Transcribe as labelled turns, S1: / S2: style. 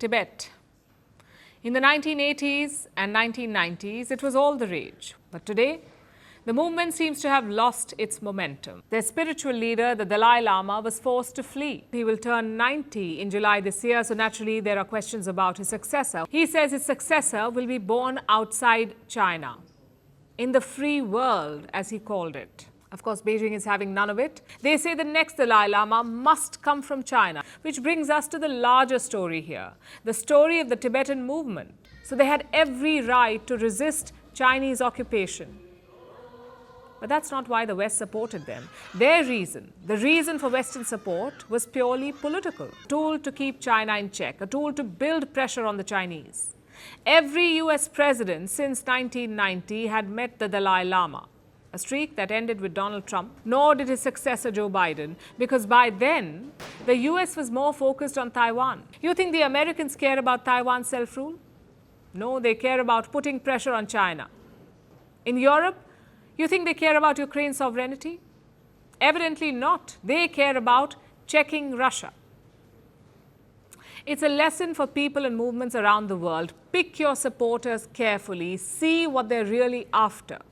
S1: Tibet. In the 1980s and 1990s, it was all the rage. But today, the movement seems to have lost its momentum. Their spiritual leader, the Dalai Lama, was forced to flee. He will turn 90 in July this year, so naturally there are questions about his successor. He says his successor will be born outside China, in the free world, as he called it. Of course, Beijing is having none of it. They say the next Dalai Lama must come from China, which brings us to the larger story here, the story of the Tibetan movement. So they had every right to resist Chinese occupation. But that's not why the West supported them. Their reason, the reason for Western support, was purely political. A tool to keep China in check, a tool to build pressure on the Chinese. Every US president since 1990 had met the Dalai Lama, a streak that ended with Donald Trump, nor did his successor Joe Biden, because by then, the US was more focused on Taiwan. You think the Americans care about Taiwan's self-rule? No, they care about putting pressure on China. In Europe, you think they care about Ukraine's sovereignty? Evidently not. They care about checking Russia. It's a lesson for people and movements around the world. Pick your supporters carefully. See what they're really after.